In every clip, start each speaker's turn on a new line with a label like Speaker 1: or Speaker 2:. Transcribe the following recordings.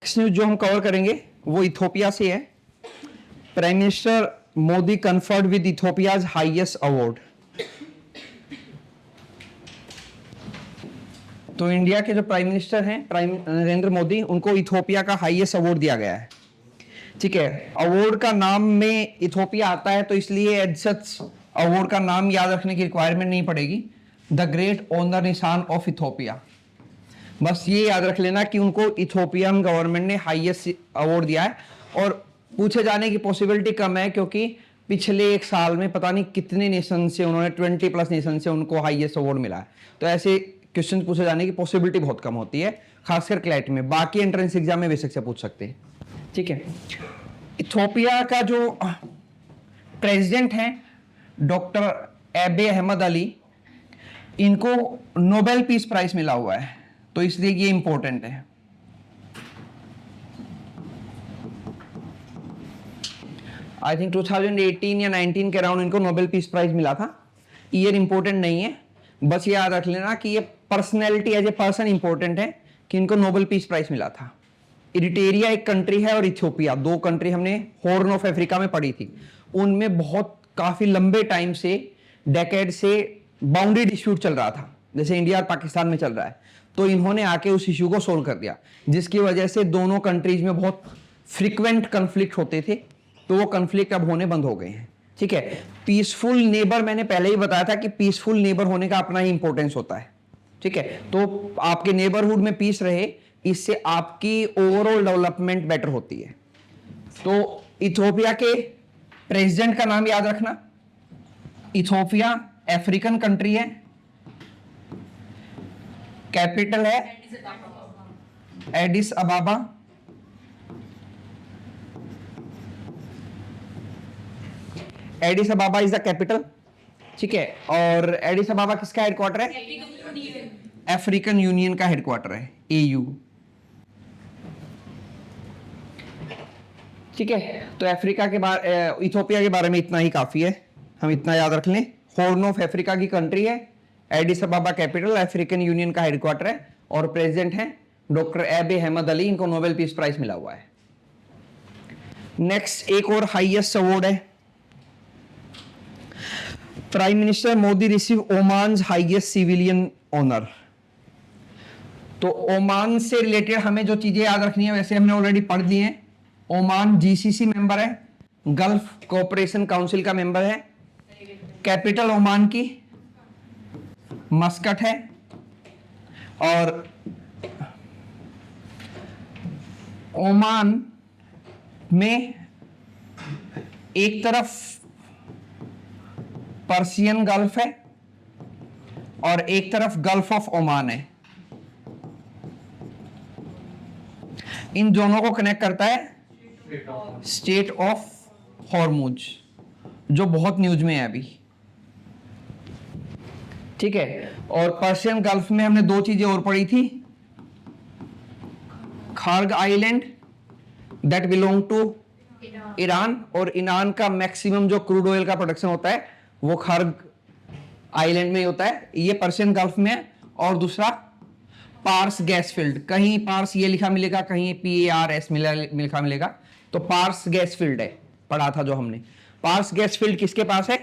Speaker 1: Next news जो हम cover करेंगे वो इथोपिया से है। Prime minister Modi conferred with Ethiopia's highest award. तो इंडिया के जो प्राइम मिनिस्टर हैं नरेंद्र मोदी, उनको इथोपिया का हाईएस्ट अवार्ड दिया गया है। ठीक है, अवार्ड का नाम में इथोपिया आता है तो इसलिए एज सच अवार्ड का नाम याद रखने की रिक्वायरमेंट नहीं पड़ेगी। द ग्रेट ऑनर निशान ऑफ इथोपिया, बस ये याद रख लेना कि उनको इथोपियन गवर्नमेंट ने हाईएस्ट अवार्ड दिया है। और पूछे जाने की पॉसिबिलिटी कम है क्योंकि पिछले एक साल में पता नहीं कितने नेशन से उन्होंने 20+ नेशन से उनको हाईएस्ट अवार्ड मिला है। तो ऐसे क्वेश्चन पूछे जाने की पॉसिबिलिटी बहुत कम होती है, खासकर क्लैट में। बाकी एंट्रेंस एग्जाम में बेसिक से पूछ सकते हैं। ठीक है, इथोपिया का जो प्रेसिडेंट हैं डॉक्टर एबे अहमद अली, इनको नोबेल पीस प्राइज मिला हुआ है, तो इसलिए ये इंपॉर्टेंट है। आई थिंक 2018 या 19 के अराउंड इनको नोबेल पीस प्राइज मिला था। ईयर इंपॉर्टेंट नहीं है, बस ये याद रख लेना कि ये personality as a person important है कि इनको नोबेल पीस प्राइज मिला था। इरिट्रिया एक कंट्री है और इथियोपिया, दो कंट्री हमने हॉर्न ऑफ अफ्रीका में पढ़ी थी। उनमें बहुत काफी लंबे टाइम से, डेकेड से बाउंड्री डिस्प्यूट चल रहा था, जैसे इंडिया और पाकिस्तान में चल रहा है। तो इन्होंने आके उस इश्यू को सोल्व कर दिया, जिसकी वजह से दोनों कंट्रीज में बहुत फ्रीक्वेंट कन्फ्लिक्ट होते थे, तो वो कन्फ्लिक्ट अब होने बंद हो गए हैं। ठीक है, पीसफुल नेबर, मैंने पहले ही बताया था कि पीसफुल नेबर होने का अपना ही इंपॉर्टेंस होता है। ठीक है, तो आपके नेबरहुड में पीस रहे, इससे आपकी ओवरऑल डेवलपमेंट बेटर होती है। तो इथोपिया के प्रेसिडेंट का नाम याद रखना। इथोपिया अफ्रीकन कंट्री है, कैपिटल है Aedes अबाबा। Aedes अबाबा is the capital. ठीक है, और एडिस अबाबा किसका हेडक्वार्टर है? अफ्रीकन यूनियन का हेडक्वार्टर है, AU। ठीक है, तो अफ्रीका के बारे, इथोपिया के बारे में इतना ही काफी है, हम इतना याद रख लें। हॉर्न ऑफ अफ्रीका की कंट्री है, एडिस अबाबा कैपिटल, अफ्रीकन यूनियन का हेडक्वार्टर है, और प्रेसिडेंट हैं डॉक्टर एबे अहमद अली, इनको नोबेल पीस प्राइज मिला हुआ है। नेक्स्ट एक और हाईएस्ट अवार्ड है। Prime minister Modi receive Oman highest civilian honour. तो ओमान से रिलेटेड हमें जो चीजें याद रखनी है, वैसे हमने ऑलरेडी पढ़ ली हैं। ओमान GCC मेंबर है, गल्फ कोऑपरेशन काउंसिल का मेंबर है, कैपिटल ओमान की मस्कट है, और ओमान में एक तरफ पर्शियन गल्फ है और एक तरफ गल्फ ऑफ ओमान है। इन दोनों को कनेक्ट करता है स्टेट ऑफ हॉर्मुज, जो बहुत न्यूज में है अभी। ठीक है, और पर्शियन गल्फ में हमने दो चीजें और पढ़ी थी। Kharg island that belong to Iran, और ईरान का मैक्सिमम जो क्रूड ऑयल का प्रोडक्शन होता है वो खार्ग आइलैंड में होता है, ये पर्शियन गल्फ में है। और दूसरा पार्स गैस फील्ड, कहीं पार्स ये लिखा मिलेगा, कहीं PARS लिखा मिलेगा, तो पार्स गैस फील्ड है, पढ़ा था जो हमने। पार्स गैस फील्ड किसके पास है?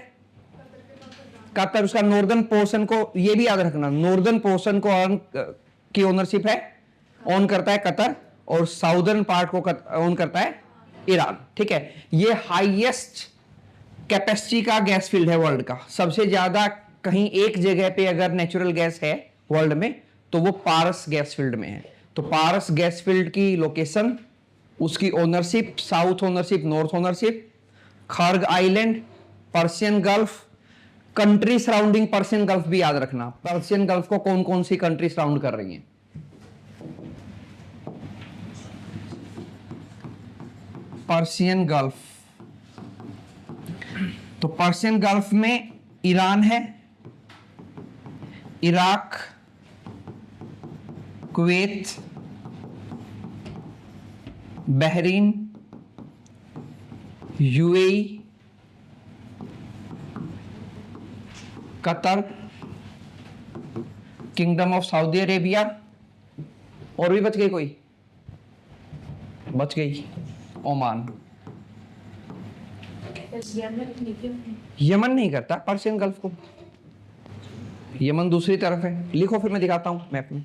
Speaker 1: कतर। उसका नॉर्दर्न पोर्शन को, ये भी याद रखना, नॉर्दर्न पोर्शन को की ओनरशिप है, ओन करता है कतर, और साउदर्न पार्ट को ओन करता है ईरान। ठीक है, ये हाईएस्ट कैपेसिटी का गैस फील्ड है वर्ल्ड का। सबसे ज्यादा कहीं एक जगह पे अगर नेचुरल गैस है वर्ल्ड में, तो वो पारस गैस फील्ड में है। तो पारस गैस फील्ड की लोकेशन, उसकी ownership, south ownership, north ownership, Kharg island, Persian gulf, country surrounding Persian gulf भी याद रखना। पर्शियन गल्फ को कौन कौन सी कंट्री सराउंड कर रही हैं? पर्शियन गल्फ, तो पर्शियन गल्फ में ईरान है, Iraq, Kuwait, Bahrain, UAE, Qatar, kingdom of Saudi Arabia, और भी बच गई कोई? बच गई। ओमान, यमन नहीं करता पर्शियन गल्फ को, यमन दूसरी तरफ है। लिखो फिर मैं दिखाता हूं मैप में।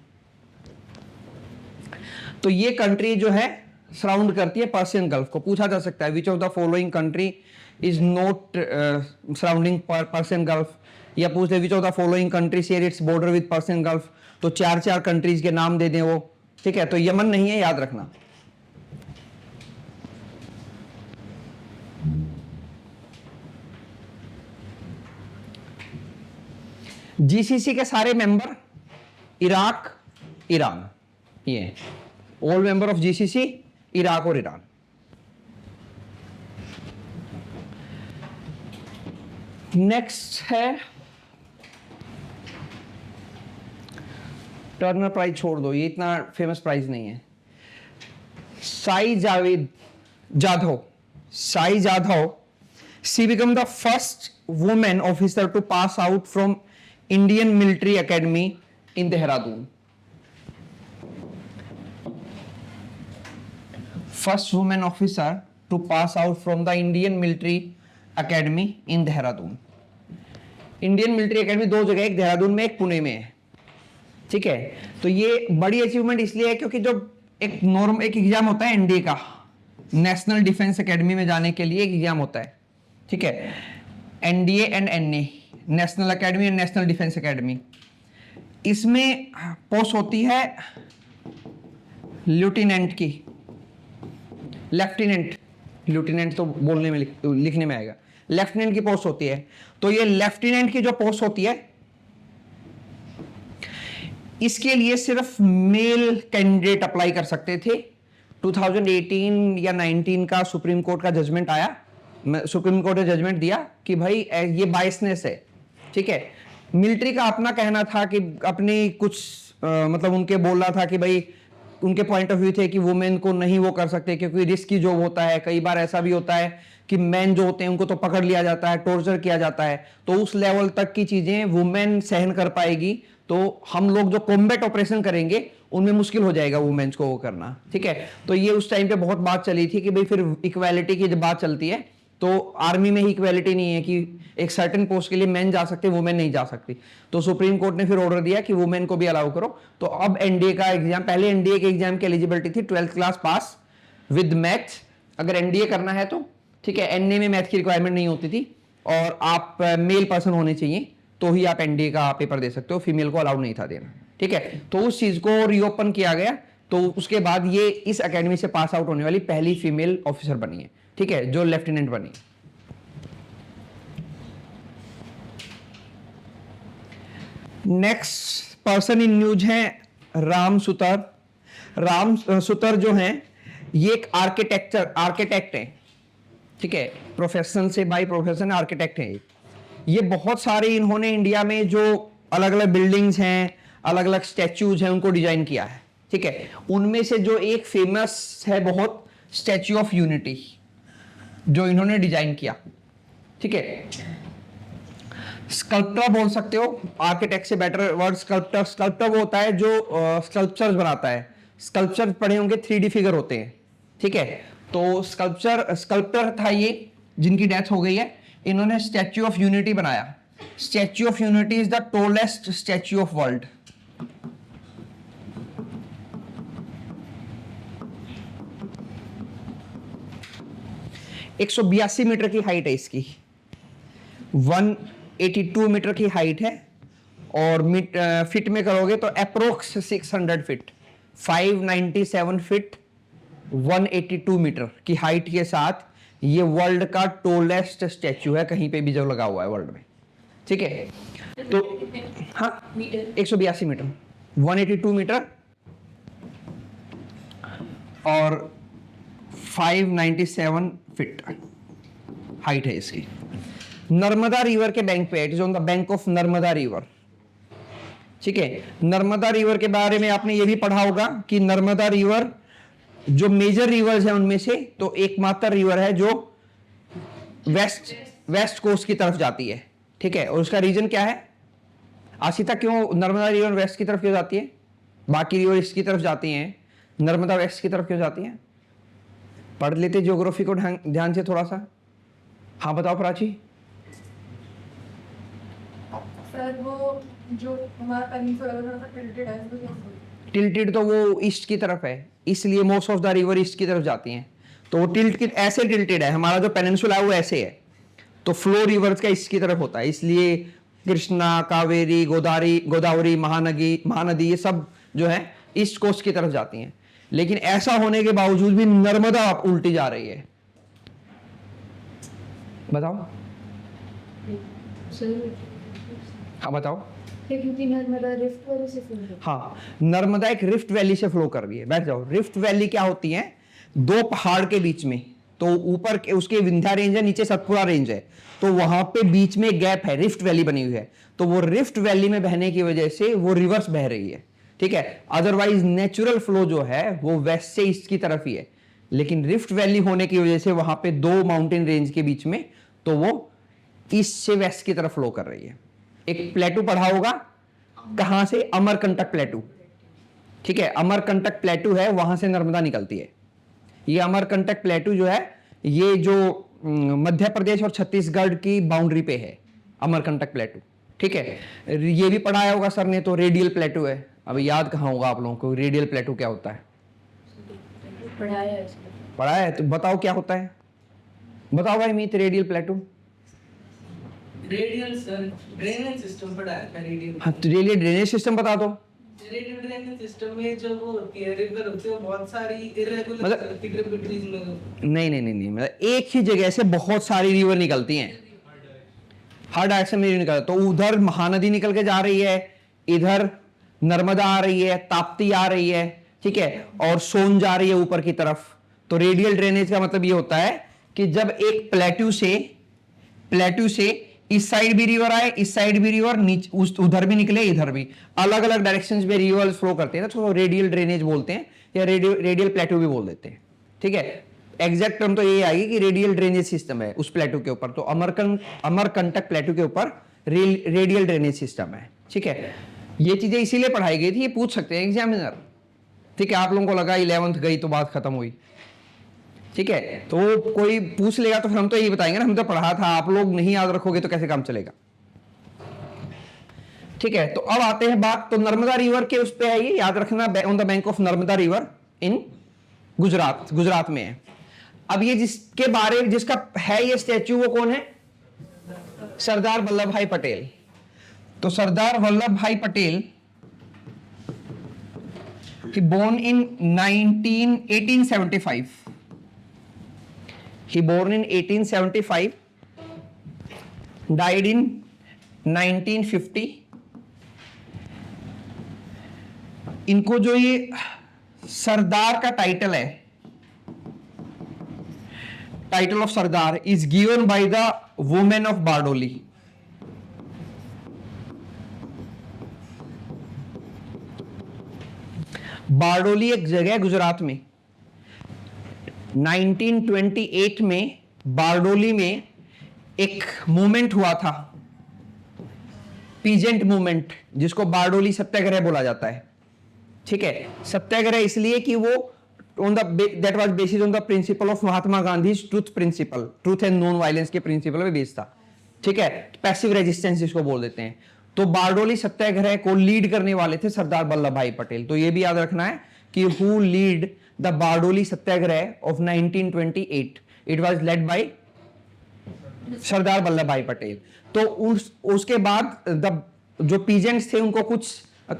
Speaker 1: तो ये कंट्री जो है सराउंड करती है पर्शियन गल्फ को। पूछा जा सकता है which of the following country is not surrounding Persian gulf, या पूछ ले which of the following country share its border with Persian gulf, तो चार चार कंट्रीज के नाम दे दें वो, ठीक है। तो यमन नहीं है, याद रखना। जीसीसी के सारे मेंबर, इराक, ईरान, ये all member of GCC, Iraq और ईरान। नेक्स्ट है टर्नर प्राइज, छोड़ दो, ये इतना फेमस प्राइज नहीं है। Sai Jadhav, Sai Jadhav, she become the first women officer to pass out from Indian Military Academy in Dehradun. First women officer to pass out from the Indian Military Academy in Dehradun. Indian Military Academy दो जगह, एक देहरादून में एक पुणे में है, ठीक है। तो ये बड़ी अचीवमेंट इसलिए है क्योंकि जो एक एग्जाम होता है एनडीए का, नेशनल डिफेंस एकेडमी में जाने के लिए एक एग्जाम होता है, ठीक है। NDA and NA, National Academy and National Defence Academy. इसमें पोस्ट होती है लेफ्टिनेंट की, लेफ्टिनेंट तो बोलने में लिखने में आएगा, लेफ्टिनेंट की पोस्ट होती है। तो ये लेफ्टिनेंट की जो पोस्ट होती है, इसके लिए सिर्फ मेल कैंडिडेट अप्लाई कर सकते थे। 2018 या 19 का सुप्रीम कोर्ट का जजमेंट आया, सुप्रीम कोर्ट ने जजमेंट दिया कि भाई ये बायसनेस है, ठीक है। मिलिट्री का अपना कहना था कि अपनी कुछ मतलब उनके बोल रहा था कि भाई उनके पॉइंट ऑफ व्यू थे कि वुमेन को नहीं वो कर सकते क्योंकि रिस्की जॉब होता है। कई बार ऐसा भी होता है कि मैन जो होते हैं उनको तो पकड़ लिया जाता है, टॉर्चर किया जाता है, तो उस लेवल तक की चीजें वुमेन सहन कर पाएगी, तो हम लोग जो कॉम्बैट ऑपरेशन करेंगे उनमें मुश्किल हो जाएगा वुमेन्स को वो करना, ठीक है। तो ये उस टाइम पे बहुत बात चली थी कि भाई फिर इक्वालिटी की जब बात चलती है तो आर्मी में ही इक्वालिटी नहीं है कि एक सर्टेन पोस्ट के लिए मैन जा सकते, वुमेन नहीं जा सकती। तो सुप्रीम कोर्ट ने फिर ऑर्डर दिया कि वुमेन को भी अलाउ करो। तो अब एनडीए का एग्जाम, पहले एनडीए के एग्जाम की एलिजिबिलिटी थी 12th class pass with math, अगर एनडीए करना है तो, ठीक है। एनए में मैथ की रिक्वायरमेंट नहीं होती थी, और आप मेल पर्सन होने चाहिए तो ही आप एनडीए का पेपर दे सकते हो, फीमेल को अलाउ नहीं था देना, ठीक है। तो उस चीज को रीओपन किया गया, तो उसके बाद ये इस एकेडमी से पास आउट होने वाली पहली फीमेल ऑफिसर बनी है, ठीक है, जो लेफ्टिनेंट बनी। नेक्स्ट पर्सन इन न्यूज है राम सुतर। राम सुतर जो हैं ये एक आर्किटेक्ट है, ठीक है, प्रोफेशन से बाय प्रोफेशन आर्किटेक्ट है। ये बहुत सारे इन्होंने इंडिया में जो अलग अलग बिल्डिंग्स हैं, अलग अलग स्टैच्यूज हैं, उनको डिजाइन किया है, ठीक है। उनमें से जो एक फेमस है बहुत, स्टैच्यू ऑफ यूनिटी, जो इन्होंने डिजाइन किया, ठीक है। स्कल्पटर बोल सकते हो, आर्किटेक्ट से बेटर वर्ड स्कल्पटर। स्कल्पटर वो होता है जो स्कल्पचर्स बनाता है। स्कल्पचर पढ़े होंगे, 3D फिगर होते हैं, ठीक है। तो स्कल्पटर था ये, जिनकी डेथ हो गई है। इन्होंने स्टैच्यू ऑफ यूनिटी बनाया। Statue of unity is the tallest statue of world. एक 182 मीटर की हाइट है इसकी, 182 मीटर की हाइट है, और फिट में करोगे तो अप्रोक्स 600 फिट, 597 फिट, 182 मीटर की हाइट के साथ ये वर्ल्ड का टॉलेस्ट स्टैच्यू है कहीं पे भी जो लगा हुआ है वर्ल्ड में, ठीक है। तो हाँ 182 मीटर, 182 मीटर और 597 फिट हाइट है इसकी। नर्मदा रिवर के बैंक पे, it is on the bank of Narmada river, ठीक है। नर्मदा रिवर के बारे में आपने ये भी पढ़ा होगा कि नर्मदा रिवर जो मेजर रिवर्स है उनमें से तो एकमात्र रिवर है जो वेस्ट कोस्ट की तरफ जाती है, ठीक है। और उसका रीजन क्या है आशिता, क्यों नर्मदा रिवर वेस्ट की तरफ क्यों जाती है? बाकी रिवर इसकी तरफ जाती हैं, नर्मदा वेस्ट की तरफ क्यों जाती है? पढ़ लेते ज्योग्राफी को ध्यान से थोड़ा सा। हाँ बताओ प्राची।
Speaker 2: सर वो जो हमारा पेनिनसुला थोड़ा सा टिल्टेड है, तो कैसे?
Speaker 1: टिल्टेड तो वो ईस्ट की तरफ है, इसलिए most of the river east की तरफ जाती हैं, तो वो टिल्ट की ऐसे टिल्टेड है। हमारा जो पेनिनसुला है वो ऐसे है, तो फ्लो रिवर्स का ईस्ट की तरफ होता है, इसलिए कृष्णा, कावेरी, गोदावरी, महानदी ये सब जो है ईस्ट कोस्ट की तरफ जाती हैं। लेकिन ऐसा होने के बावजूद भी नर्मदा उल्टी जा रही है। बताओ। हाँ बताओ।
Speaker 2: क्योंकि नर्मदा रिफ्ट वैली से फ्लो होती है।
Speaker 1: हाँ, नर्मदा एक रिफ्ट वैली से फ्लो कर रही है। बैठ जाओ। रिफ्ट वैली क्या होती है? दो पहाड़ के बीच में, तो ऊपर के उसके विंध्या रेंज है, नीचे सतपुड़ा रेंज है, तो वहां पे बीच में गैप है, रिफ्ट वैली बनी हुई है। तो वो रिफ्ट वैली में बहने की वजह से वो रिवर्स बह रही है, ठीक है। अदरवाइज नेचुरल फ्लो जो है वो वेस्ट से ईस्ट की तरफ ही है, लेकिन रिफ्ट वैली होने की वजह से वहां पे दो माउंटेन रेंज के बीच में, तो वो ईस्ट से वेस्ट की तरफ फ्लो कर रही है। एक प्लेटू पढ़ा होगा, कहां से? अमरकंटक प्लेटू, ठीक है। अमरकंटक प्लेटू है, वहां से नर्मदा निकलती है। ये अमरकंटक प्लेटू जो है, ये जो मध्य प्रदेश और छत्तीसगढ़ की बाउंड्री पे है अमरकंटक प्लेटू, ठीक है। ये भी पढ़ाया होगा सर ने, तो रेडियल प्लेटू है। अब याद कहाँ होगा आप लोगों को रेडियल प्लेटू क्या होता है? पढ़ाया है तो बताओ क्या होता है, बताओ भाई Meet. Radial plateau,
Speaker 3: radial sir drainage system पढ़ाया था। रेडियल,
Speaker 1: हाँ तो रेडियल ड्रेनेज सिस्टम बता दो।
Speaker 3: रेडियल ड्रेनेज सिस्टम में जो वो होती है रिवर होती है, बहुत सारी इरेगुलर
Speaker 1: मतलब
Speaker 3: ट्रिब्यूटरीज में।
Speaker 1: नहीं, मतलब एक ही जगह से बहुत सारी रिवर निकलती हैं, हर डायरेक्शन में निकलती। तो उधर महानदी निकल के जा रही है, इधर नर्मदा आ रही है, ताप्ती आ रही है, ठीक है, और सोन जा रही है ऊपर की तरफ। तो रेडियल ड्रेनेज का मतलब ये होता है कि जब एक प्लेट्यू से इस साइड भी रिवर आए, इस साइड भी रिवर, नीचे उधर भी निकले, इधर भी, अलग अलग डायरेक्शंस में रिवर फ्लो करते हैं ना, तो रेडियल ड्रेनेज बोलते हैं, या रेडियल प्लेट्यू भी बोल देते हैं, ठीक है। एग्जैक्ट टर्म तो ये आएगी कि रेडियल ड्रेनेज सिस्टम है उस प्लेट्यू के ऊपर। तो अमरकंटक प्लेट्यू के ऊपर रेडियल ड्रेनेज सिस्टम है, ठीक है। ये चीजें इसीलिए पढ़ाई गई थी, ये पूछ सकते हैं एग्जामिनर, ठीक है। आप लोगों को लगा 11th गई तो बात खत्म हुई, ठीक है, तो कोई पूछ लेगा तो फिर हम तो यही बताएंगे ना, हम तो पढ़ा था, आप लोग नहीं याद रखोगे तो कैसे काम चलेगा, ठीक है। तो अब आते हैं बात, तो नर्मदा रिवर के उस पे है, ये याद रखना, on the bank of Narmada river in Gujarat में है। अब ये जिसके बारे में जिसका है ये स्टैच्यू, वो कौन है? सरदार वल्लभ भाई पटेल। तो सरदार Vallabh Bhai Patel he born in 1875. He born in 1875, died in 1950. इनको जो ये सरदार का टाइटल है, title of Sardar is given by the women of Bardoli. Bardoli एक जगह है गुजरात में। 1928 में बारडोली में एक मूवमेंट हुआ था, पीजेंट मूवमेंट, जिसको बारडोली सत्याग्रह बोला जाता है, ठीक है। सत्याग्रह इसलिए कि वो that was based on the principle of Mahatma Gandhi truth principle, truth and non violence के प्रिंसिपल पे बेस्ड था, ठीक है। पैसिव रेजिस्टेंस इसको बोल देते हैं। तो बारडोली सत्याग्रह को लीड करने वाले थे सरदार वल्लभ भाई पटेल। तो ये भी याद रखना है कि who lead the Bardoli Satyagraha of 1928, it was led by Sardar Vallabh Bhai Patel. तो उसके बाद जो पीजेंट्स थे उनको कुछ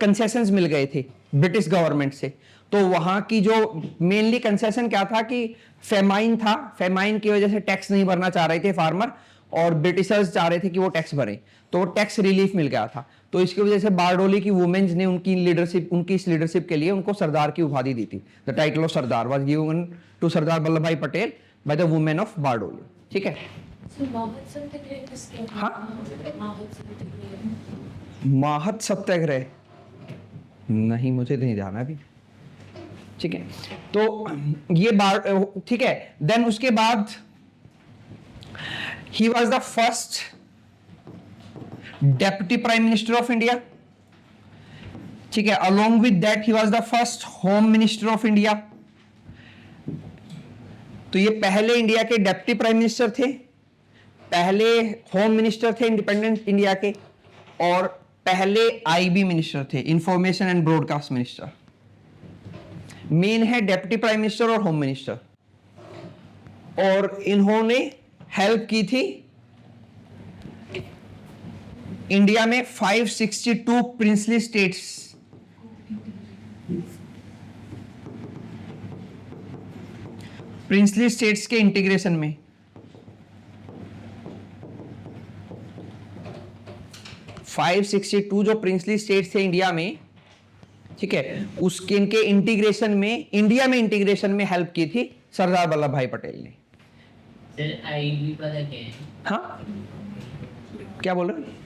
Speaker 1: कंसेशंस मिल गए थे ब्रिटिश गवर्नमेंट से। तो वहां की जो मेनली कंसेशन क्या था कि फेमाइन था, फेमाइन की वजह से टैक्स नहीं भरना चाह रहे थे फार्मर, और ब्रिटिशर्स चाह रहे थे कि वो टैक्स भरें, तो वो टैक्स रिलीफ मिल गया था। तो इसकी वजह से बारडोली की वुमेन्स ने उनकी इस लीडरशिप के लिए उनको सरदार की उपाधि दी थी। The title of Sardar was given to Sardar Vallabh Bhai Patel by the women of Bardoli, ठीक है। हाँ, माहत सत्याग्रह नहीं, मुझे नहीं जाना अभी, ठीक है। तो ये ठीक है। देन उसके बाद he was the first deputy prime minister of India, ठीक है। along with that he was the first home minister of India, तो ये पहले इंडिया के डेप्टी प्राइम मिनिस्टर थे, पहले होम मिनिस्टर थे इंडिपेंडेंट इंडिया के, और पहले आईबी मिनिस्टर थे, information and broadcast minister. Main है डेप्टी प्राइम मिनिस्टर और होम मिनिस्टर, और इन्होंने हेल्प की थी इंडिया में 562 प्रिंसली स्टेट्स, प्रिंसली स्टेट्स के इंटीग्रेशन में। फाइव 62 जो प्रिंसली स्टेट्स थे इंडिया में, ठीक है, उसके इनके इंटीग्रेशन में, इंडिया में इंटीग्रेशन में हेल्प की थी सरदार वल्लभ भाई पटेल ने।
Speaker 4: सर आईबी पता क्या है?
Speaker 1: हाँ, क्या बोल रहे?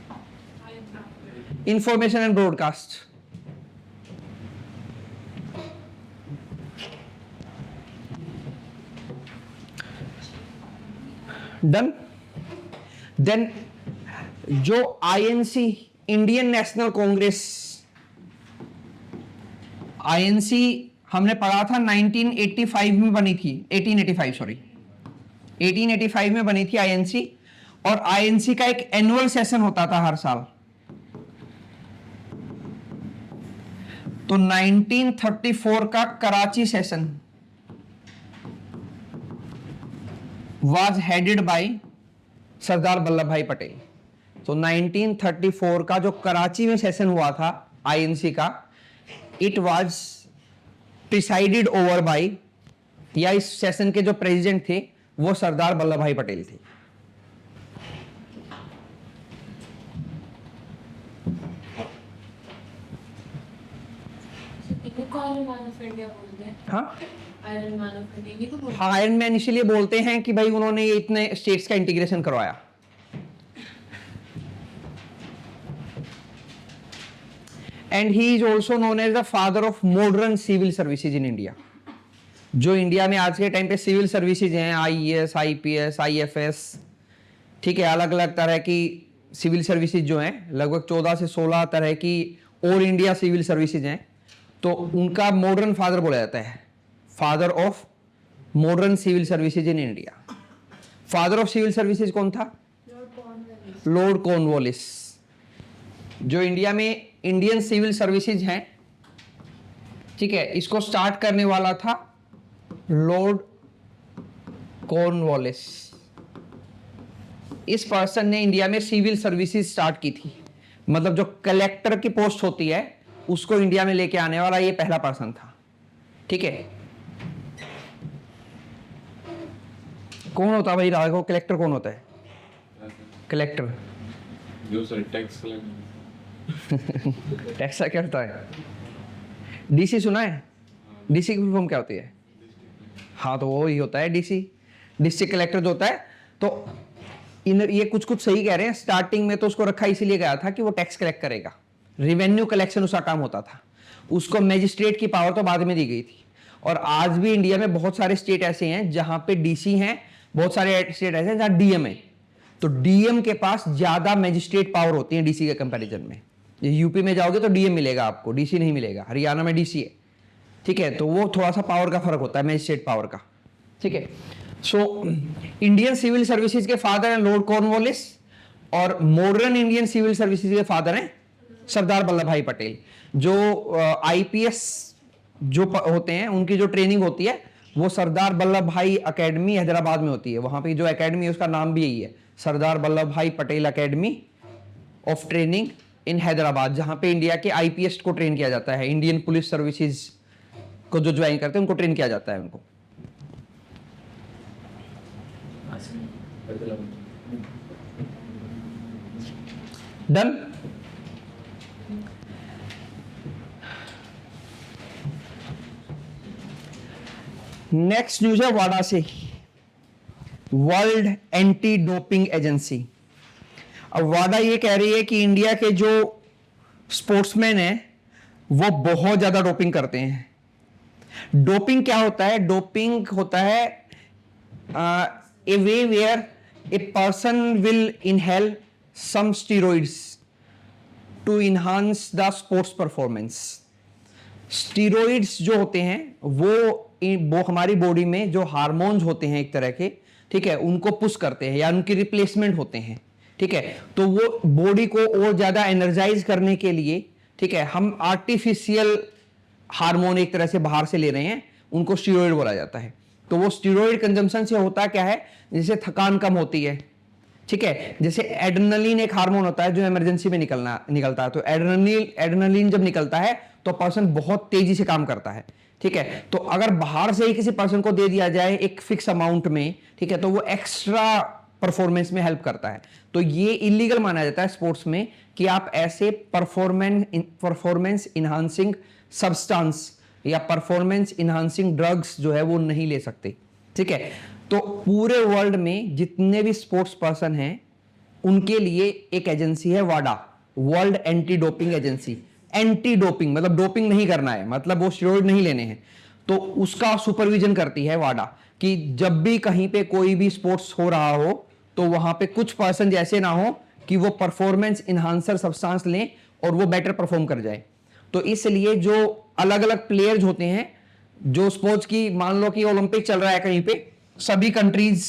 Speaker 1: Information and broadcast. Done. Then जो INC, Indian National Congress, INC हमने पढ़ा था 1985 में बनी थी, 1885 में बनी थी आईएनसी, और आईएनसी का एक एनुअल सेशन होता था हर साल। तो 1934 का Karachi session was headed by सरदार वल्लभ भाई पटेल। तो 1934 का जो कराची में सेशन हुआ था आईएनसी का, it was presided over by, या इस सेशन के जो प्रेसिडेंट थे वो सरदार वल्लभ भाई पटेल थे।
Speaker 2: इनको आयरन मैन ऑफ इंडिया बोलते हैं।
Speaker 1: हाँ,
Speaker 2: आयरन मैन ऑफ इंडिया इनको बोलते
Speaker 1: हाँ, आयरन मैन इसीलिए बोलते हैं कि भाई उन्होंने ये इतने स्टेट्स का इंटीग्रेशन करवाया। And he is also known as the father of modern civil services in India. जो इंडिया में आज के टाइम पे सिविल सर्विसेज हैं, आईएएस, आईपीएस, आईएफएस, ठीक है, अलग अलग तरह की सिविल सर्विसेज जो हैं, लगभग 14 से 16 तरह की और इंडिया सिविल सर्विसेज हैं, तो उनका मॉडर्न फादर बोला जाता है, father of modern civil services in India. Father of civil services कौन था? Lord Cornwallis. जो इंडिया में इंडियन सिविल सर्विसेज हैं, ठीक है, इसको स्टार्ट करने वाला था लॉर्ड कॉर्नवालिस। इस पर्सन ने इंडिया में सिविल सर्विसेज स्टार्ट की थी, मतलब जो कलेक्टर की पोस्ट होती है उसको इंडिया में लेके आने वाला ये पहला पर्सन था, ठीक है। कौन होता है भाई राघव, कलेक्टर कौन होता है? कलेक्टर
Speaker 5: जो सर टैक्स
Speaker 1: टैक्स क्या होता है? डीसी सुना है? डीसी की फॉर्म क्या होती है? हाँ, तो वो ही होता है डीसी, डिस्ट्रिक्ट कलेक्टर जो होता है। तो ये कुछ कुछ सही कह रहे हैं। स्टार्टिंग में तो उसको रखा इसीलिए गया था कि वो टैक्स कलेक्ट करेगा, रिवेन्यू कलेक्शन उसका काम होता था। उसको मैजिस्ट्रेट की पावर तो बाद में दी गई थी। और आज भी इंडिया में बहुत सारे स्टेट ऐसे हैं जहां पे डीसी हैं, बहुत सारे स्टेट ऐसे हैं जहां डीएम है। तो डीएम के पास ज्यादा मैजिस्ट्रेट पावर होती है डीसी के कंपैरिजन में। यूपी में जाओगे तो डीएम मिलेगा आपको, डीसी नहीं मिलेगा। हरियाणा में डीसी है, ठीक है। तो वो थोड़ा सा पावर का फर्क होता है, मैजिस्ट्रेट पावर का, ठीक है। सो इंडियन सिविल सर्विसेज के फादर हैं लॉर्ड कॉर्नवालिस, और मॉडर्न इंडियन सिविल सर्विसेज के फादर हैं सरदार वल्लभ भाई पटेल। जो आईपीएस जो होते हैं उनकी जो ट्रेनिंग होती है वो सरदार वल्लभ भाई अकेडमी हैदराबाद में होती है। वहां पे जो एकेडमी है उसका नाम भी यही है, सरदार Vallabh Bhai Patel academy of training in Hyderabad, जहां पे इंडिया के आईपीएस को ट्रेन किया जाता है। इंडियन पुलिस सर्विसेज को जो ज्वाइन करते हैं उनको ट्रेन किया जाता है उनको। डन। नेक्स्ट न्यूज है वाडा से, वर्ल्ड एंटी डोपिंग एजेंसी। अब वाडा ये कह रही है कि इंडिया के जो स्पोर्ट्समैन हैं वो बहुत ज्यादा डोपिंग करते हैं। डोपिंग क्या होता है? डोपिंग होता है a way where a person will inhale some steroids to enhance the sports performance. Steroids जो होते हैं वो वो हमारी बॉडी में जो हार्मोन्स होते हैं एक तरह के, ठीक है, उनको पुश करते हैं या उनकी रिप्लेसमेंट होते हैं, ठीक है। तो वो बॉडी को और ज्यादा एनर्जाइज करने के लिए, ठीक है, हम आर्टिफिशियल हार्मोन एक तरह से बाहर से ले रहे हैं, उनको स्टीरॉयड बोला जाता है। तो वो स्टीरॉयड कंजम्पशन से होता क्या है, जैसे थकान कम होती है, ठीक है। जैसे एड्रेनलिन एक हार्मोन होता है जो इमरजेंसी में निकलता है, तो एड्रेनलिन जब निकलता है तो पर्सन बहुत तेजी से काम करता है, ठीक है। तो अगर बाहर से ही किसी पर्सन को दे दिया जाए एक फिक्स अमाउंट में, ठीक है, तो वो एक्स्ट्रा परफॉर्मेंस में हेल्प करता है। तो ये इलीगल माना जाता है स्पोर्ट्स में कि आप ऐसे परफॉर्मेंस इनहांसिंग सब्सटेंस या परफॉर्मेंस इनहांसिंग ड्रग्स जो है वो नहीं ले सकते, ठीक है। तो पूरे वर्ल्ड में जितने भी स्पोर्ट्स पर्सन हैं उनके लिए एक एजेंसी है वाडा, world anti doping agency. Anti doping मतलब डोपिंग नहीं करना है, मतलब वो स्टेरॉइड नहीं लेने हैं, तो उसका सुपरविजन करती है वाडा कि जब भी कहीं पे कोई भी स्पोर्ट्स हो रहा हो तो वहां पे कुछ पर्सन जैसे ना हो कि वो परफॉर्मेंस इनहांसर सब्सटेंस लें और वो बेटर परफॉर्म कर जाए। तो इसलिए जो अलग अलग प्लेयर्स होते हैं जो स्पोर्ट्स की, मान लो कि ओलंपिक चल रहा है कहीं पे, सभी कंट्रीज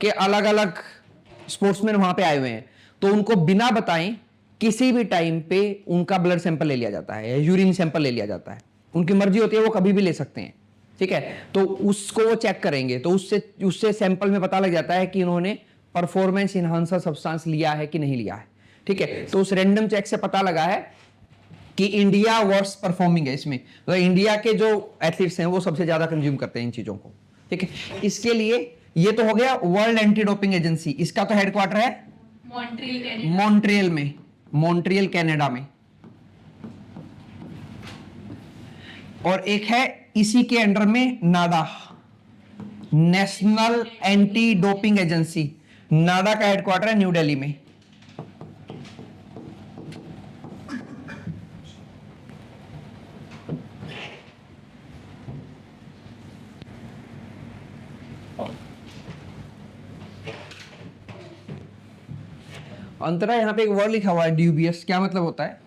Speaker 1: के अलग अलग स्पोर्ट्समैन वहां पे आए हुए हैं, तो उनको बिना बताएं किसी भी टाइम पे उनका ब्लड सैंपल ले लिया जाता है या यूरिन सैंपल ले लिया जाता है। उनकी मर्जी होती है, वो कभी भी ले सकते हैं, ठीक है। तो उसको वो चेक करेंगे, तो उससे सैंपल में पता लग जाता है कि उन्होंने परफॉर्मेंस इनहांसर सब्सटेंस लिया है कि नहीं लिया है, ठीक है। तो उस रैंडम चेक से पता लगा है कि इंडिया वर्स्ट परफॉर्मिंग है इसमें, तो इंडिया के जो एथलीट्स हैं वो सबसे ज्यादा कंज्यूम करते हैं इन चीजों को, ठीक है। इसके लिए ये तो हो गया वर्ल्ड एंटी डोपिंग एजेंसी, इसका तो हेडक्वार्टर है मॉन्ट्रियल में, मॉन्ट्रियल कनाडा में। और एक है इसी के अंडर में नाडा, नेशनल एंटी डोपिंग एजेंसी। नाडा का हेडक्वार्टर है न्यू दिल्ली में। अंतरा यहाँ पे एक वर्ड लिखा हुआ है ड्यूबियस, क्या मतलब होता है?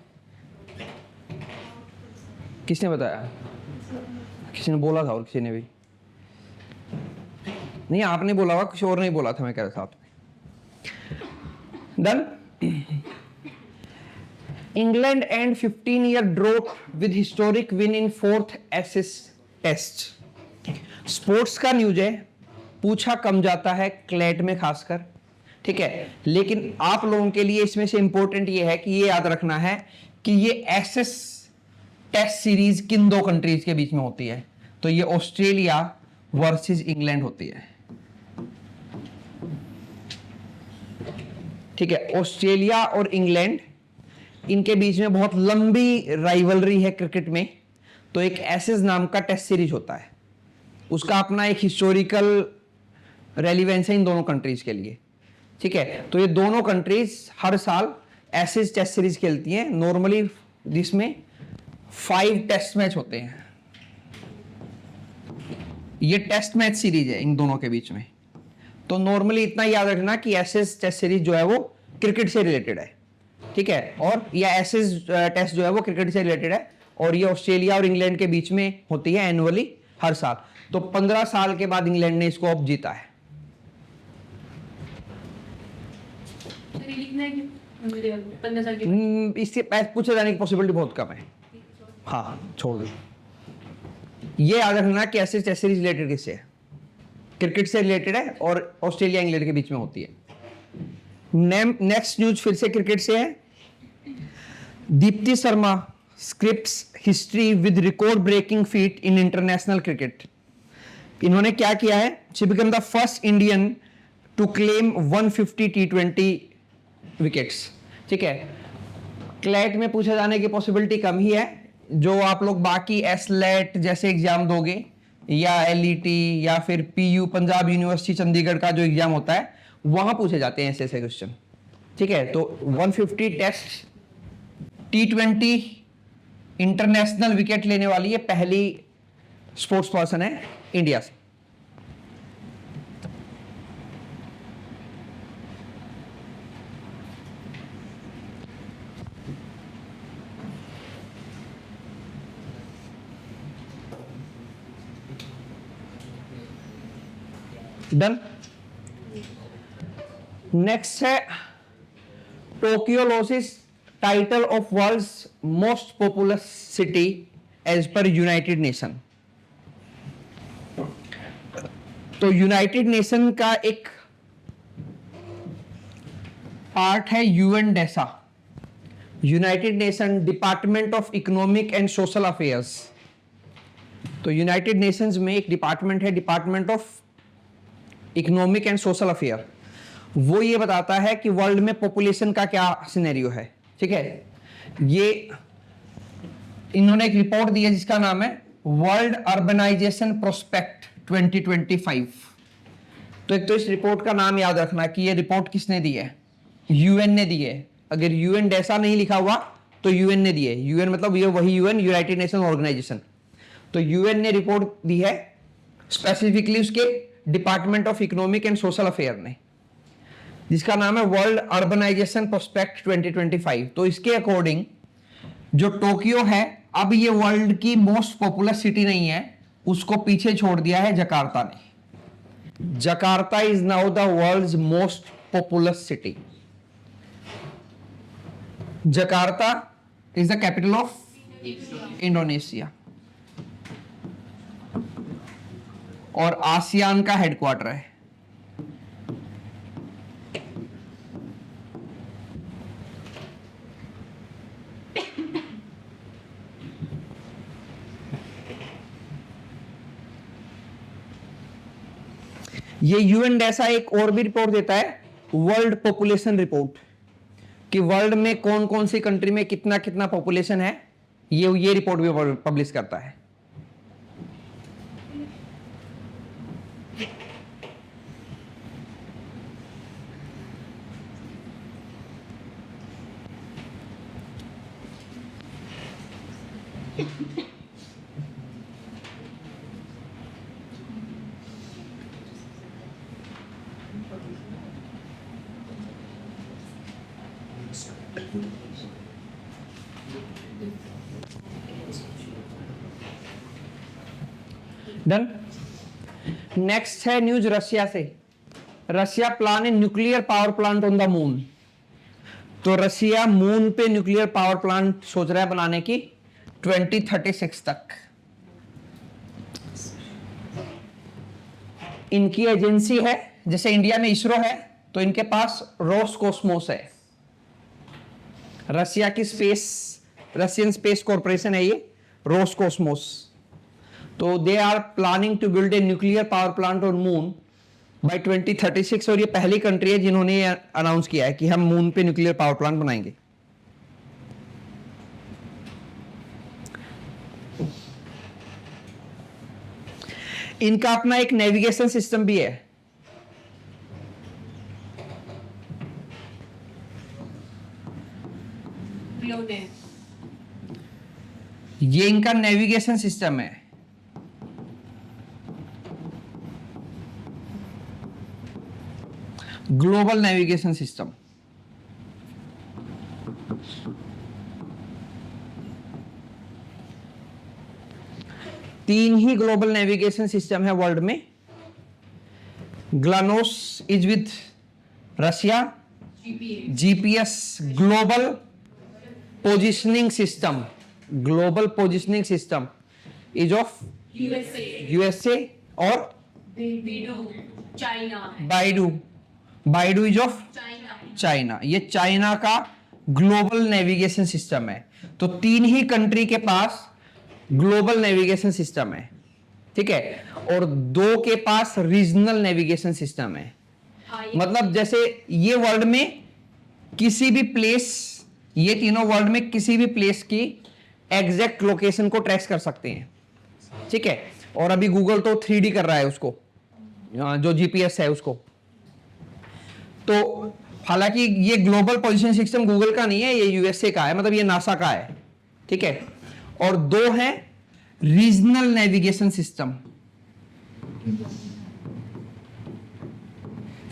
Speaker 1: किसने बताया? किसी ने बोला था और किसी ने भी नहीं, आपने बोला हुआ, कुछ और नहीं बोला था, मैं कह रहा था। Done. England and 15-year drought with historic win in 4th Ashes test. Sports का न्यूज है, पूछा कम जाता है क्लेट में खासकर, ठीक है। लेकिन आप लोगों के लिए इसमें से इंपॉर्टेंट ये है कि ये याद रखना है कि ये एसएस टेस्ट सीरीज किन दो कंट्रीज के बीच में होती है, तो ये ऑस्ट्रेलिया वर्सेस इंग्लैंड होती है, ठीक है। ऑस्ट्रेलिया और इंग्लैंड, इनके बीच में बहुत लंबी राइवलरी है क्रिकेट में, तो एक एसेस नाम का टेस्ट सीरीज होता है, उसका अपना एक हिस्टोरिकल रेलिवेंस है इन दोनों कंट्रीज के लिए, ठीक है। तो ये दोनों कंट्रीज हर साल एसेस टेस्ट सीरीज खेलती हैं, नॉर्मली जिसमें 5 टेस्ट मैच होते हैं। ये टेस्ट मैच सीरीज है इन दोनों के बीच में। तो नॉर्मली इतना याद रखना कि एसेस टेस्ट सीरीज जो है वो क्रिकेट से रिलेटेड है, ठीक है, और या एसेस टेस्ट जो है वो क्रिकेट से रिलेटेड है, और ये ऑस्ट्रेलिया और इंग्लैंड के बीच में होती है एनुअली हर साल। तो 15 साल के बाद इंग्लैंड ने इसको अब जीता है। इससे पूछे जाने की पॉसिबिलिटी बहुत कम है। हाँ, छोड़ दो। ये याद रखना कि एसेस टेस्ट सीरीज रिलेटेड किससे है, क्रिकेट से रिलेटेड है और ऑस्ट्रेलिया इंग्लैंड के बीच में होती है। नेक्स्ट न्यूज फिर से क्रिकेट से है। Deepti Sharma scripts history with record breaking feat in international cricket. इन्होंने क्या किया है, she become the first Indian to claim 150 T20 wickets, ठीक है। क्लैट में पूछे जाने की पॉसिबिलिटी कम ही है, जो आप लोग बाकी एसलेट जैसे एग्जाम दोगे या एलईटी या फिर पीयू पंजाब यूनिवर्सिटी चंडीगढ़ का जो एग्जाम होता है वहां पूछे जाते हैं ऐसे क्वेश्चन, ठीक है। तो 150 टेस्ट T20 इंटरनेशनल विकेट लेने वाली ये पहली स्पोर्ट्स पर्सन है इंडिया से। डन। नेक्स्ट है Tokyo loses title of world's most populous city as पर यूनाइटेड नेशन। तो यूनाइटेड नेशन का एक पार्ट है UNDESA, United Nation department of economic and social affairs. तो यूनाइटेड नेशंस में एक डिपार्टमेंट है, department of economic and social affair. वो ये बताता है कि वर्ल्ड में पॉपुलेशन का क्या सिनेरियो है। ठीक है, ये इन्होंने एक रिपोर्ट दी है जिसका नाम है वर्ल्ड अर्बनाइजेशन प्रोस्पेक्ट 2025। तो एक तो इस रिपोर्ट का नाम याद रखना कि ये रिपोर्ट किसने दी है, यूएन ने दी है। अगर यूएन जैसा नहीं लिखा हुआ तो यूएन ने दी है। यूएन मतलब ये वही यूएन, यूनाइटेड नेशन ऑर्गेनाइजेशन। तो यूएन ने रिपोर्ट दी है स्पेसिफिकली उसके department of economic and social affair ने, जिसका नाम है वर्ल्ड अर्बनाइजेशन प्रोस्पेक्ट 2025। तो इसके अकॉर्डिंग जो टोक्यो है, अब ये वर्ल्ड की मोस्ट पॉपुलर सिटी नहीं है, उसको पीछे छोड़ दिया है जकार्ता ने। Jakarta is now the world's most popular city. Jakarta is the capital of Indonesia और आसियान का हेडक्वार्टर है। ये यूएन जैसा एक और भी रिपोर्ट देता है, वर्ल्ड पॉपुलेशन रिपोर्ट, कि वर्ल्ड में कौन कौन सी कंट्री में कितना कितना पॉपुलेशन है। ये रिपोर्ट भी पब्लिश करता है। डन। नेक्स्ट है न्यूज रशिया से। Russia plan A nuclear power plant on the moon. तो रशिया मून पे न्यूक्लियर पावर प्लांट सोच रहा है बनाने की 2036 तक। इनकी एजेंसी है, जैसे इंडिया में इसरो है तो इनके पास रोसकोस्मोस है। रशिया की रशियन स्पेस कॉर्पोरेशन है ये रोसकोस्मोस। तो they are planning to build a nuclear power plant on moon by 2036। और ये पहली कंट्री है जिन्होंने अनाउंस किया है कि हम मून पे न्यूक्लियर पावर प्लांट बनाएंगे। इनका अपना एक नेविगेशन सिस्टम भी है। ये इनका नेविगेशन सिस्टम है। Global navigation system. तीन ही ग्लोबल नेविगेशन सिस्टम है वर्ल्ड में। GLONASS is with Russia, GPS global positioning system, global positioning system is of USA और बाइडू इज ऑफ चाइना। ये चाइना का ग्लोबल नेविगेशन सिस्टम है। तो तीन ही कंट्री के पास ग्लोबल नेविगेशन सिस्टम है, ठीक है, और दो के पास रीजनल नेविगेशन सिस्टम है। मतलब जैसे ये वर्ल्ड में किसी भी प्लेस, ये तीनों वर्ल्ड में किसी भी प्लेस की एग्जैक्ट लोकेशन को ट्रेस कर सकते हैं, ठीक है। और अभी गूगल तो 3D कर रहा है उसको, जो जीपीएस है उसको। तो हालांकि ये ग्लोबल पोजीशन सिस्टम गूगल का नहीं है, ये यूएसए का है, मतलब ये नासा का है, ठीक है। और दो है regional navigation system.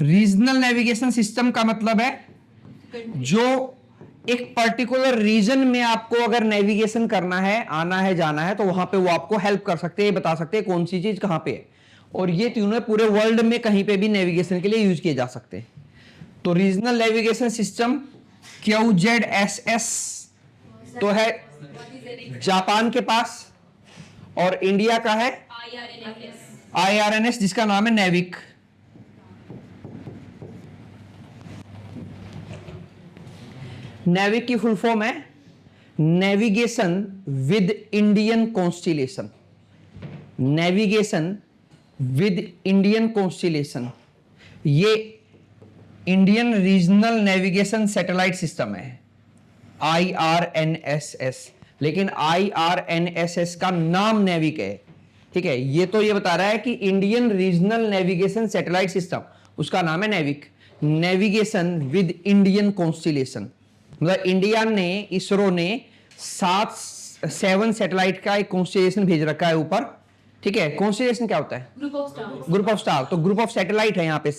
Speaker 1: Regional navigation system का मतलब है जो एक पर्टिकुलर रीजन में आपको अगर नेविगेशन करना है, आना है, जाना है, तो वहां पे वो आपको हेल्प कर सकते हैं, बता सकते हैं कौन सी चीज कहां पे है। और ये तीनों पूरे वर्ल्ड में कहीं पे भी नेविगेशन के लिए यूज किए जा सकते हैं। तो रीजनल नेविगेशन सिस्टम QZSS तो है जापान के पास, और इंडिया का है IRNS जिसका नाम है नेविक। नेविक की फुल फॉर्म है navigation with Indian constellation. Navigation with Indian constellation ये Indian regional navigation satellite system है IRNSS, लेकिन IRNSS का नाम नेविक है। ठीक है, ये तो ये बता रहा है कि Indian regional navigation satellite system उसका नाम है NavIC. Navigation with Indian constellation मतलब इंडिया ने, इसरो ने 7 सैटेलाइट का एक कॉन्स्टिलेशन भेज रखा है ऊपर। ठीक है, कॉन्स्टिलेशन क्या होता है?
Speaker 2: Group of stars.
Speaker 1: Group of star. तो ग्रुप ऑफ सैटेलाइट है यहाँ पे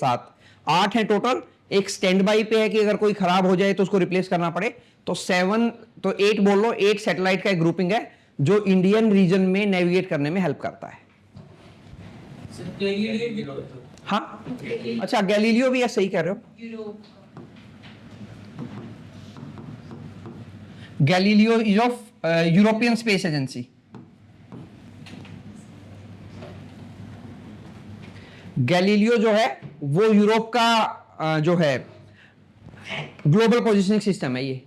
Speaker 1: 8 है टोटल। एक स्टैंड बाई पे है कि अगर कोई खराब हो जाए तो उसको रिप्लेस करना पड़े, तो 8 बोल लो। 8 सैटेलाइट का एक ग्रुपिंग है जो इंडियन रीजन में नेविगेट करने में हेल्प करता है। हाँ, अच्छा गैलीलियो भी है, सही कह रहे हो। Galileo is of European space agency. Galileo जो है वो यूरोप का जो है ग्लोबल पोजिशनिंग सिस्टम है ये।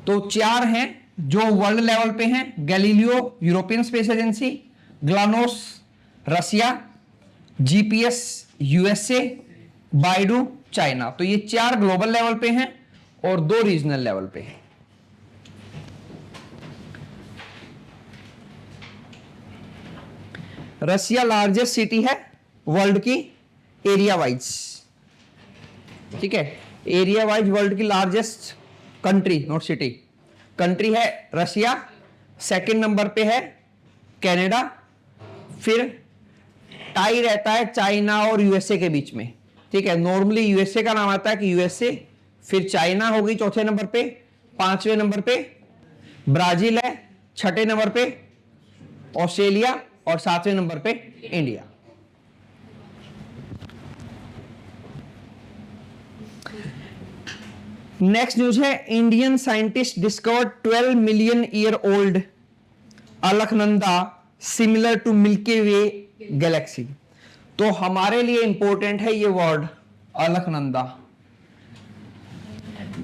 Speaker 1: तो 4 हैं जो वर्ल्ड लेवल पे हैं, गैलीलियो यूरोपियन स्पेस एजेंसी, ग्लानोस रसिया, GPS USA, बाइडू चाइना। तो ये 4 ग्लोबल लेवल पे हैं और 2 रीजनल लेवल पे हैं। रसिया लार्जेस्ट सिटी है वर्ल्ड की एरिया वाइज। ठीक है, एरिया वाइज वर्ल्ड की largest country, not city, country है रसिया। सेकंड नंबर पे है कनाडा, फिर टाई रहता है चाइना और USA के बीच में। ठीक है, नॉर्मली USA का नाम आता है कि USA, फिर चाइना हो गई चौथे नंबर पे, 5वें नंबर पे ब्राजील है, 6ठे नंबर पे ऑस्ट्रेलिया और 7वें नंबर पे इंडिया। नेक्स्ट न्यूज है, Indian scientist discovered 12 million year old Alakananda similar to Milky Way galaxy. तो हमारे लिए इंपॉर्टेंट है ये वर्ड अलकनंदा,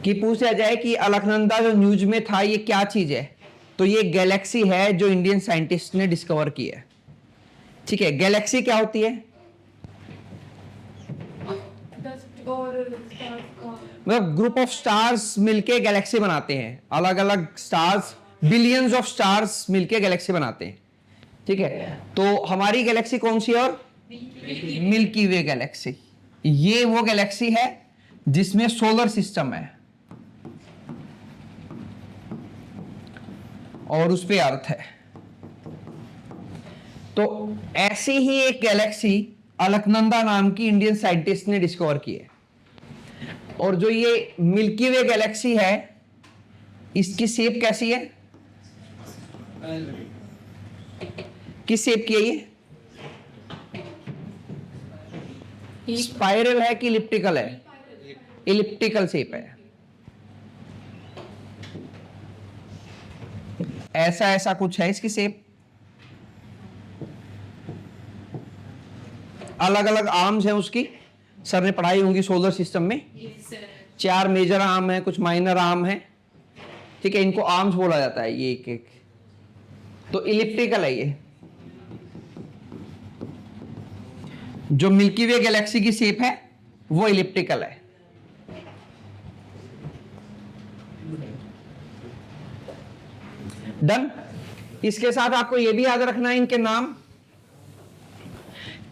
Speaker 1: कि पूछा जाए कि अलकनंदा जो न्यूज में था ये क्या चीज है, तो ये गैलेक्सी है जो इंडियन साइंटिस्ट ने डिस्कवर की है। ठीक है, गैलेक्सी क्या होती है?
Speaker 2: डस्ट और स्टार्स का
Speaker 1: मतलब ग्रुप ऑफ स्टार्स मिलके गैलेक्सी बनाते हैं। अलग अलग स्टार्स, बिलियंस ऑफ स्टार्स मिलके गैलेक्सी बनाते हैं। ठीक है, तो हमारी गैलेक्सी कौन सी है? और मिल्की वे गैलेक्सी। ये वो गैलेक्सी है जिसमें सोलर सिस्टम है और उस पे अर्थ है। तो ऐसी ही एक गैलेक्सी अलकनंदा नाम की इंडियन साइंटिस्ट ने डिस्कवर की है। और जो ये मिल्की वे गैलेक्सी है इसकी शेप कैसी है? किस शेप की है ये? स्पाइरल है कि इलिप्टिकल है? इलिप्टिकल शेप है। ऐसा कुछ है इसकी शेप। अलग अलग आर्म्स हैं उसकी, सर ने पढ़ाई होंगी सोलर सिस्टम में। 4 मेजर आर्म है, कुछ माइनर आर्म है। ठीक है, इनको आर्म्स बोला जाता है ये एक एक। तो इलिप्टिकल है ये। जो मिल्की वे गैलेक्सी की शेप है वो इलिप्टिकल है। डन। इसके साथ आपको यह भी याद रखना है इनके नाम,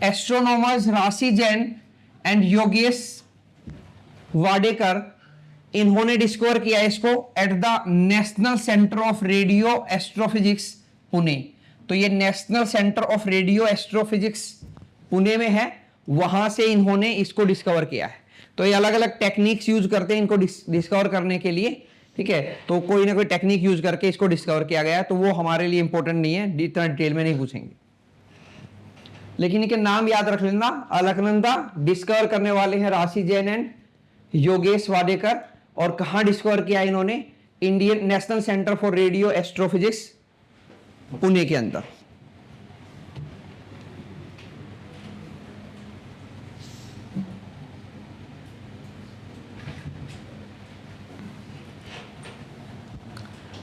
Speaker 1: एस्ट्रोनॉमर्स राशि जैन एंड योगेश वाडेकर, इन्होंने डिस्कवर किया इसको at the national centre of radio astrophysics Pune. तो ये national centre of radio astrophysics Pune में है, वहां से इन्होंने इसको डिस्कवर किया है। तो ये अलग अलग टेक्निक्स यूज करते हैं इनको डिस्कवर करने के लिए। ठीक है, तो कोई ना कोई टेक्निक यूज करके इसको डिस्कवर किया गया है, तो वो हमारे लिए इंपॉर्टेंट नहीं है, इतना डिटेल में नहीं पूछेंगे। लेकिन इनके नाम याद रख लेना। अलकनंदा डिस्कवर करने वाले हैं राशि जैन एंड योगेश वाडेकर। और कहाँ डिस्कवर किया इन्होंने? Indian national centre for radio astrophysics, Pune के अंदर।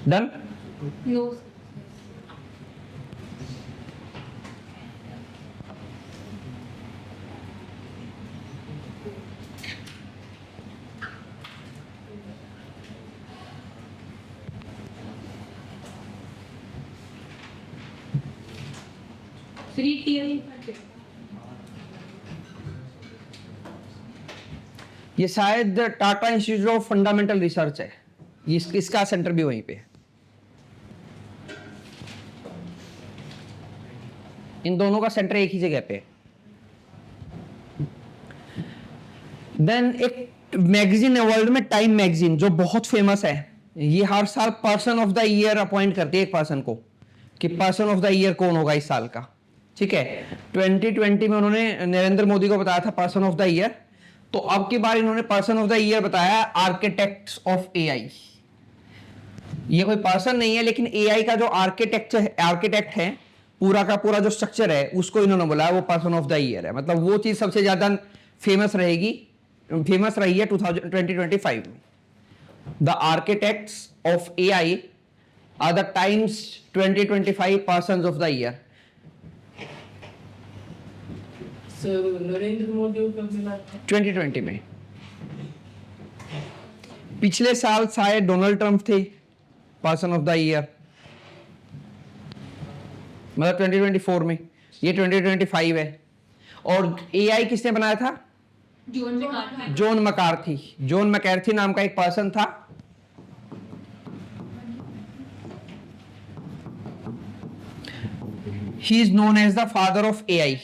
Speaker 1: डन।
Speaker 2: नो
Speaker 6: फ्री टीयर
Speaker 1: ये शायद Tata institute of fundamental research है, ये इसका सेंटर भी वहीं पे है। इन दोनों का सेंटर एक ही जगह पे है। देन एक मैगजीन है वर्ल्ड में, टाइम मैगजीन, जो बहुत फेमस है। ये हर साल person of the year appoint करती है एक पर्सन को, कि पर्सन ऑफ द ईयर कौन होगा इस साल का। ठीक है, 2020 में उन्होंने नरेंद्र मोदी को बताया था पर्सन ऑफ द ईयर। तो अब की बार इन्होंने पर्सन ऑफ द ईयर बताया आर्किटेक्ट्स ऑफ एआई। ये कोई पर्सन नहीं है, लेकिन एआई का जो आर्किटेक्ट है, पूरा का पूरा जो स्ट्रक्चर है, उसको इन्होंने बोला वो पर्सन ऑफ द ईयर है। मतलब वो चीज सबसे ज्यादा फेमस रही है 2025 में। The architects of AI are the Times 2025 persons of the year.
Speaker 3: Sir Narendra Modi को कब मिला था?
Speaker 1: 2020 में। पिछले साल शायद डोनाल्ड ट्रंप थे पर्सन ऑफ द ईयर, मतलब 2024 में। ये 2025 है। और एआई किसने बनाया था? John McCarthy. जॉन मैकार्थी नाम का एक पर्सन था। He is known as the father of AI.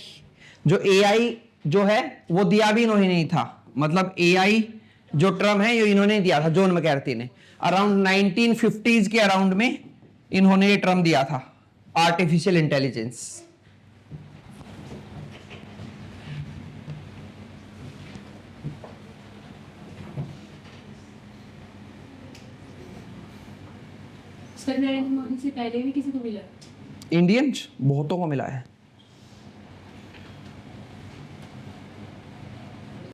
Speaker 1: जो एआई जो है वो दिया भी इन्होंने नहीं था, मतलब एआई जो टर्म है ये इन्होंने दिया था, जॉन मैकार्थी ने। अराउंड 1950s के अराउंड में इन्होंने ये टर्म दिया था, artificial intelligence.
Speaker 6: Sir Narendra Modi से पहले भी किसी को मिला?
Speaker 1: इंडियंस बहुतों को मिला है।